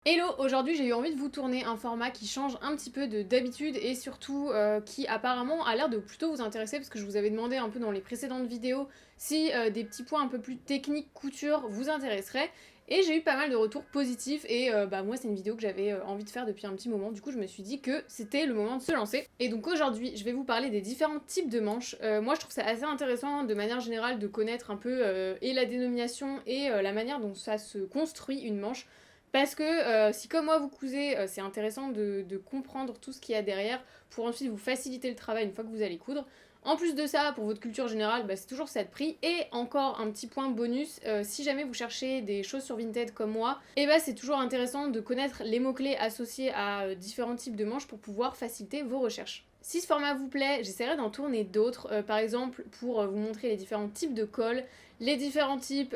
Hello, aujourd'hui j'ai eu envie de vous tourner un format qui change un petit peu d'habitude et surtout qui apparemment a l'air de plutôt vous intéresser parce que je vous avais demandé un peu dans les précédentes vidéos si des petits points un peu plus techniques couture vous intéresseraient et j'ai eu pas mal de retours positifs et moi c'est une vidéo que j'avais envie de faire depuis un petit moment, du coup je me suis dit que c'était le moment de se lancer. Et donc aujourd'hui je vais vous parler des différents types de manches. Moi je trouve ça assez intéressant de manière générale de connaître un peu et la dénomination et la manière dont ça se construit une manche. Parce que si comme moi vous cousez, c'est intéressant de comprendre tout ce qu'il y a derrière pour ensuite vous faciliter le travail une fois que vous allez coudre. En plus de ça, pour votre culture générale, c'est toujours ça de prix. Et encore un petit point bonus, si jamais vous cherchez des choses sur Vinted comme moi, c'est toujours intéressant de connaître les mots-clés associés à différents types de manches pour pouvoir faciliter vos recherches. Si ce format vous plaît, j'essaierai d'en tourner d'autres, par exemple pour vous montrer les différents types de colle, les différents types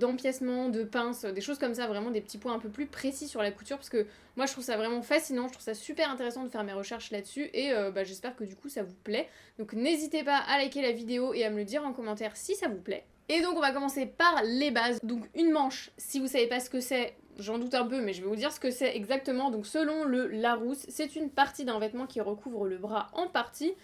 d'empiècement, de pinces, des choses comme ça, vraiment des petits points un peu plus précis sur la couture, parce que moi je trouve ça vraiment fascinant, je trouve ça super intéressant de faire mes recherches là-dessus, et j'espère que du coup ça vous plaît. Donc n'hésitez pas à liker la vidéo et à me le dire en commentaire si ça vous plaît. Et donc on va commencer par les bases. Donc une manche, si vous savez pas ce que c'est, j'en doute un peu, mais je vais vous dire ce que c'est exactement. Donc selon le Larousse, c'est une partie d'un vêtement qui recouvre le bras en partie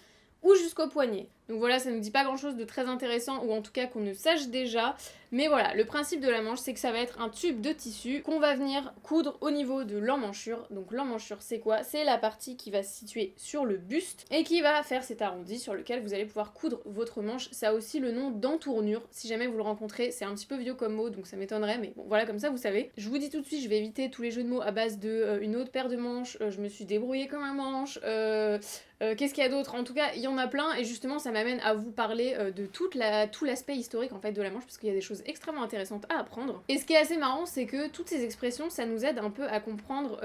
ou jusqu'au poignet. Donc voilà, ça nous dit pas grand chose de très intéressant, ou en tout cas qu'on ne sache déjà. Mais voilà, le principe de la manche, c'est que ça va être un tube de tissu qu'on va venir coudre au niveau de l'emmanchure. Donc l'emmanchure, c'est quoi? C'est la partie qui va se situer sur le buste et qui va faire cet arrondi sur lequel vous allez pouvoir coudre votre manche. Ça a aussi le nom d'entournure. Si jamais vous le rencontrez, c'est un petit peu vieux comme mot, donc ça m'étonnerait, mais bon, voilà, comme ça vous savez. Je vous dis tout de suite, je vais éviter tous les jeux de mots à base de une autre paire de manches, je me suis débrouillée comme un manche, qu'est-ce qu'il y a d'autre? En tout cas, il y en a plein, et justement, ça m'amène à vous parler de tout l'aspect historique en fait de la manche, parce qu'il y a des choses extrêmement intéressantes à apprendre. Et ce qui est assez marrant, c'est que toutes ces expressions, ça nous aide un peu à comprendre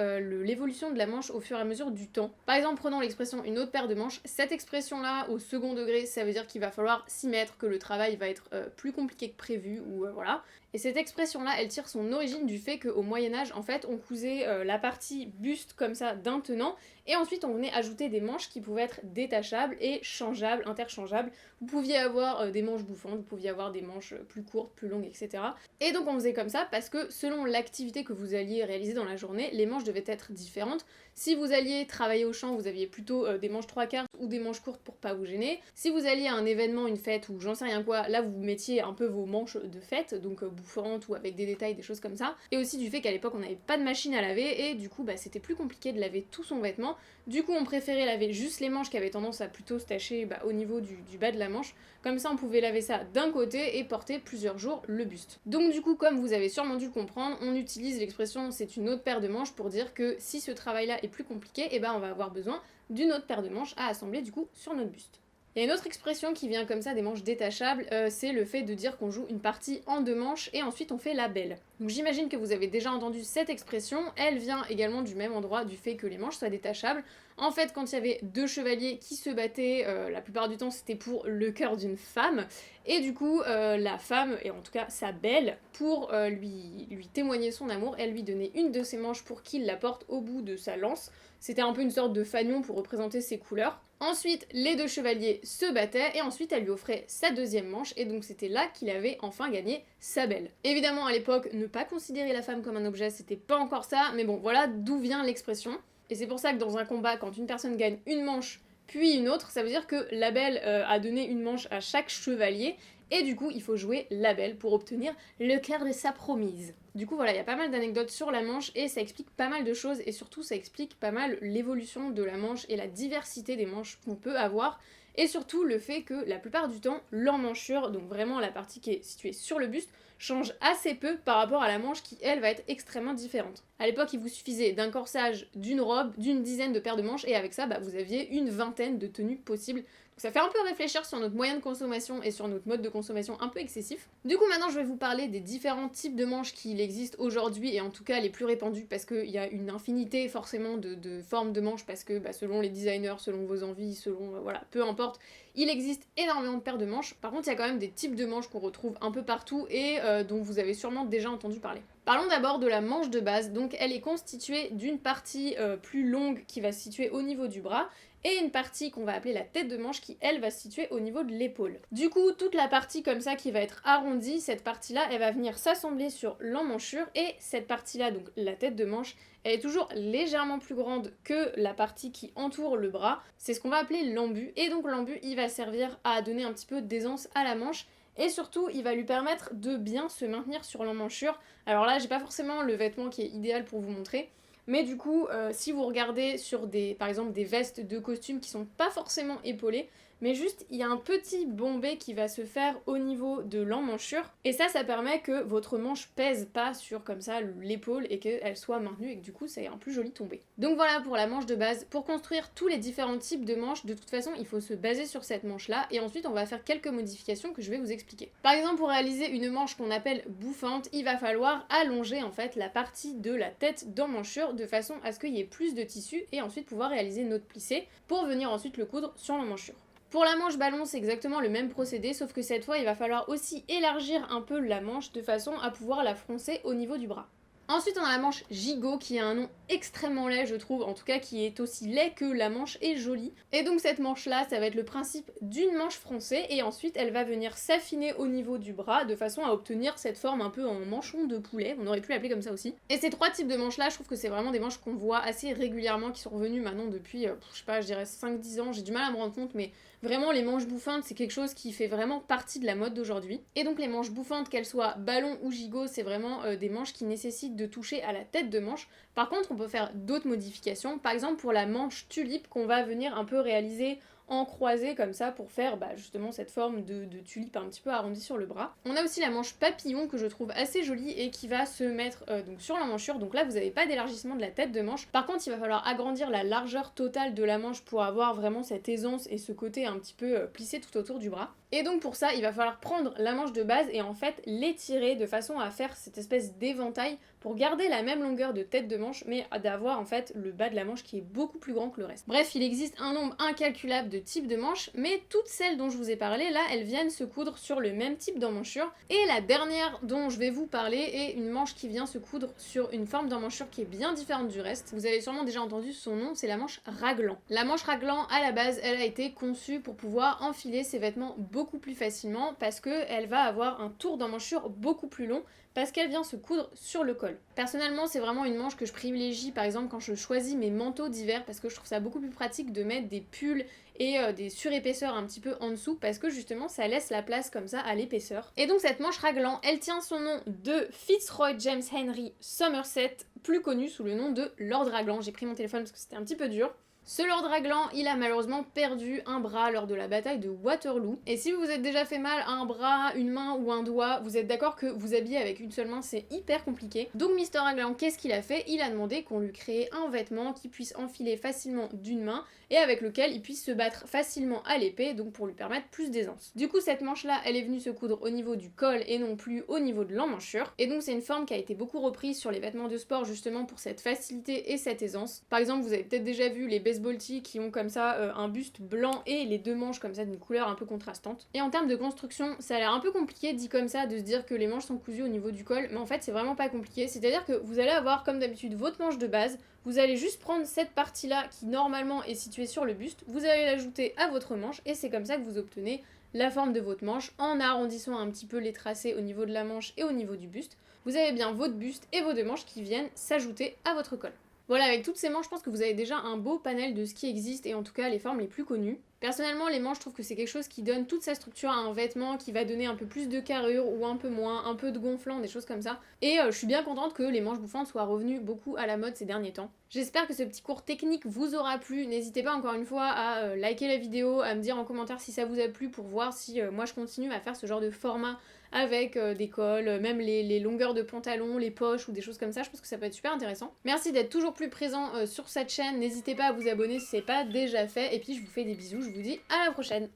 l'évolution de la manche au fur et à mesure du temps. Par exemple, prenons l'expression une autre paire de manches. Cette expression-là, au second degré, ça veut dire qu'il va falloir s'y mettre, que le travail va être plus compliqué que prévu, ou voilà. Et cette expression-là, elle tire son origine du fait qu'au Moyen-Âge, en fait, on cousait la partie buste comme ça d'un tenant, et ensuite on venait ajouter des manches qui pouvaient être détachables et changeables, interchangeables. Vous pouviez avoir des manches bouffantes, vous pouviez avoir des manches plus courtes, plus longues, etc. Et donc on faisait comme ça parce que selon l'activité que vous alliez réaliser dans la journée, les manches devaient être différentes. Si vous alliez travailler au champ, vous aviez plutôt des manches 3/4 ou des manches courtes pour pas vous gêner. Si vous alliez à un événement, une fête ou j'en sais rien quoi, là vous mettiez un peu vos manches de fête, donc bouffantes ou avec des détails, des choses comme ça. Et aussi du fait qu'à l'époque on n'avait pas de machine à laver et du coup c'était plus compliqué de laver tout son vêtement. Du coup on préférait laver juste les manches qui avaient tendance à plutôt se tacher au niveau du bas de la manche. Comme ça on pouvait laver ça d'un côté et porter plusieurs jours le buste. Donc du coup, comme vous avez sûrement dû le comprendre, on utilise l'expression c'est une autre paire de manches pour dire que si ce travail là est plus compliqué, on va avoir besoin d'une autre paire de manches à assembler du coup sur notre buste. Il y a une autre expression qui vient comme ça des manches détachables, c'est le fait de dire qu'on joue une partie en deux manches et ensuite on fait la belle. Donc j'imagine que vous avez déjà entendu cette expression, elle vient également du même endroit, du fait que les manches soient détachables. En fait, quand il y avait deux chevaliers qui se battaient, la plupart du temps c'était pour le cœur d'une femme, et du coup la femme, et en tout cas sa belle, pour lui témoigner son amour, elle lui donnait une de ses manches pour qu'il la porte au bout de sa lance. C'était un peu une sorte de fanion pour représenter ses couleurs. Ensuite, les deux chevaliers se battaient et ensuite elle lui offrait sa deuxième manche et donc c'était là qu'il avait enfin gagné sa belle. Évidemment, à l'époque, ne pas considérer la femme comme un objet, c'était pas encore ça, mais bon, voilà d'où vient l'expression. Et c'est pour ça que dans un combat, quand une personne gagne une manche puis une autre, ça veut dire que la belle a donné une manche à chaque chevalier, et du coup il faut jouer la belle pour obtenir le cœur de sa promise. Du coup voilà, il y a pas mal d'anecdotes sur la manche et ça explique pas mal de choses et surtout ça explique pas mal l'évolution de la manche et la diversité des manches qu'on peut avoir. Et surtout le fait que la plupart du temps, l'emmanchure, donc vraiment la partie qui est située sur le buste, change assez peu par rapport à la manche qui, elle, va être extrêmement différente. À l'époque, il vous suffisait d'un corsage, d'une robe, d'une dizaine de paires de manches, et avec ça, vous aviez une vingtaine de tenues possibles. Donc ça fait un peu réfléchir sur notre moyen de consommation et sur notre mode de consommation un peu excessif. Du coup, maintenant, je vais vous parler des différents types de manches qu'il existe aujourd'hui, et en tout cas les plus répandus, parce qu'il y a une infinité forcément de formes de manches, parce que selon les designers, selon vos envies, selon, voilà, peu importe, il existe énormément de paires de manches. Par contre, il y a quand même des types de manches qu'on retrouve un peu partout et dont vous avez sûrement déjà entendu parler. Parlons d'abord de la manche de base. Donc elle est constituée d'une partie plus longue qui va se situer au niveau du bras et une partie qu'on va appeler la tête de manche qui elle va se situer au niveau de l'épaule. Du coup toute la partie comme ça qui va être arrondie, cette partie là elle va venir s'assembler sur l'emmanchure et cette partie là, donc la tête de manche, elle est toujours légèrement plus grande que la partie qui entoure le bras, c'est ce qu'on va appeler l'embu, et donc l'embu il va servir à donner un petit peu d'aisance à la manche, et surtout il va lui permettre de bien se maintenir sur l'emmanchure. Alors là j'ai pas forcément le vêtement qui est idéal pour vous montrer, mais du coup si vous regardez sur par exemple des vestes de costume qui sont pas forcément épaulées, mais juste il y a un petit bombé qui va se faire au niveau de l'emmanchure, et ça permet que votre manche pèse pas sur comme ça l'épaule et qu'elle soit maintenue et que du coup ça ait un plus joli tombé. Donc voilà pour la manche de base. Pour construire tous les différents types de manches, de toute façon il faut se baser sur cette manche là, et ensuite on va faire quelques modifications que je vais vous expliquer. Par exemple pour réaliser une manche qu'on appelle bouffante, il va falloir allonger en fait la partie de la tête d'emmanchure de façon à ce qu'il y ait plus de tissu et ensuite pouvoir réaliser notre plissé pour venir ensuite le coudre sur l'emmanchure. Pour la manche ballon, c'est exactement le même procédé, sauf que cette fois, il va falloir aussi élargir un peu la manche de façon à pouvoir la froncer au niveau du bras. Ensuite, on a la manche gigot qui a un nom extrêmement laid, je trouve, en tout cas qui est aussi laid que la manche est jolie. Et donc cette manche-là, ça va être le principe d'une manche froncée, et ensuite elle va venir s'affiner au niveau du bras de façon à obtenir cette forme un peu en manchon de poulet, on aurait pu l'appeler comme ça aussi. Et ces trois types de manches-là, je trouve que c'est vraiment des manches qu'on voit assez régulièrement, qui sont revenues maintenant depuis, je sais pas, je dirais 5-10 ans, j'ai du mal à me rendre compte, mais vraiment les manches bouffantes, c'est quelque chose qui fait vraiment partie de la mode d'aujourd'hui. Et donc les manches bouffantes, qu'elles soient ballon ou gigot, c'est vraiment des manches qui nécessitent de toucher à la tête de manche. Par contre, on peut faire d'autres modifications, par exemple pour la manche tulipe qu'on va venir un peu réaliser en croisé comme ça pour faire justement cette forme de tulipe un petit peu arrondie sur le bras. On a aussi la manche papillon que je trouve assez jolie et qui va se mettre donc sur l'emmanchure, donc là vous n'avez pas d'élargissement de la tête de manche. Par contre il va falloir agrandir la largeur totale de la manche pour avoir vraiment cette aisance et ce côté un petit peu plissé tout autour du bras. Et donc pour ça il va falloir prendre la manche de base et en fait l'étirer de façon à faire cette espèce d'éventail pour garder la même longueur de tête de manche mais d'avoir en fait le bas de la manche qui est beaucoup plus grand que le reste. Bref, il existe un nombre incalculable de types de manches, mais toutes celles dont je vous ai parlé là, elles viennent se coudre sur le même type d'emmanchure. Et la dernière dont je vais vous parler est une manche qui vient se coudre sur une forme d'emmanchure qui est bien différente du reste. Vous avez sûrement déjà entendu son nom, c'est la manche raglan. La manche raglan, à la base, elle a été conçue pour pouvoir enfiler ses vêtements beaucoup plus facilement parce qu'elle va avoir un tour d'emmanchure beaucoup plus long parce qu'elle vient se coudre sur le col. Personnellement, c'est vraiment une manche que je privilégie par exemple quand je choisis mes manteaux d'hiver parce que je trouve ça beaucoup plus pratique de mettre des pulls et des surépaisseurs un petit peu en dessous parce que justement ça laisse la place comme ça à l'épaisseur. Et donc cette manche raglan, elle tient son nom de Fitzroy James Henry Somerset, plus connu sous le nom de Lord Raglan. J'ai pris mon téléphone parce que c'était un petit peu dur. Ce Lord Raglan, il a malheureusement perdu un bras lors de la bataille de Waterloo. Et si vous vous êtes déjà fait mal à un bras, une main ou un doigt, vous êtes d'accord que vous habiller avec une seule main, c'est hyper compliqué. Donc Mr Raglan, qu'est-ce qu'il a fait? Il a demandé qu'on lui crée un vêtement qui puisse enfiler facilement d'une main et avec lequel il puisse se battre facilement à l'épée, donc pour lui permettre plus d'aisance. Du coup, cette manche-là, elle est venue se coudre au niveau du col et non plus au niveau de l'emmanchure. Et donc c'est une forme qui a été beaucoup reprise sur les vêtements de sport justement pour cette facilité et cette aisance. Par exemple, vous avez peut-être déjà vu les baseball tees qui ont comme ça un buste blanc et les deux manches comme ça d'une couleur un peu contrastante. Et en termes de construction, ça a l'air un peu compliqué dit comme ça de se dire que les manches sont cousues au niveau du col, mais en fait c'est vraiment pas compliqué. C'est-à-dire que vous allez avoir comme d'habitude votre manche de base, vous allez juste prendre cette partie-là qui normalement est située sur le buste, vous allez l'ajouter à votre manche et c'est comme ça que vous obtenez la forme de votre manche en arrondissant un petit peu les tracés au niveau de la manche et au niveau du buste. Vous avez bien votre buste et vos deux manches qui viennent s'ajouter à votre col. Voilà, avec toutes ces manches, je pense que vous avez déjà un beau panel de ce qui existe et en tout cas les formes les plus connues. Personnellement, les manches, je trouve que c'est quelque chose qui donne toute sa structure à un vêtement, qui va donner un peu plus de carrure ou un peu moins, un peu de gonflant, des choses comme ça. Et je suis bien contente que les manches bouffantes soient revenues beaucoup à la mode ces derniers temps. J'espère que ce petit cours technique vous aura plu. N'hésitez pas encore une fois à liker la vidéo, à me dire en commentaire si ça vous a plu pour voir si moi je continue à faire ce genre de format avec des cols, même les longueurs de pantalon, les poches ou des choses comme ça. Je pense que ça peut être super intéressant. Merci d'être toujours plus présent sur cette chaîne. N'hésitez pas à vous abonner si c'est pas déjà fait. Et puis je vous fais des bisous. Je vous dis à la prochaine.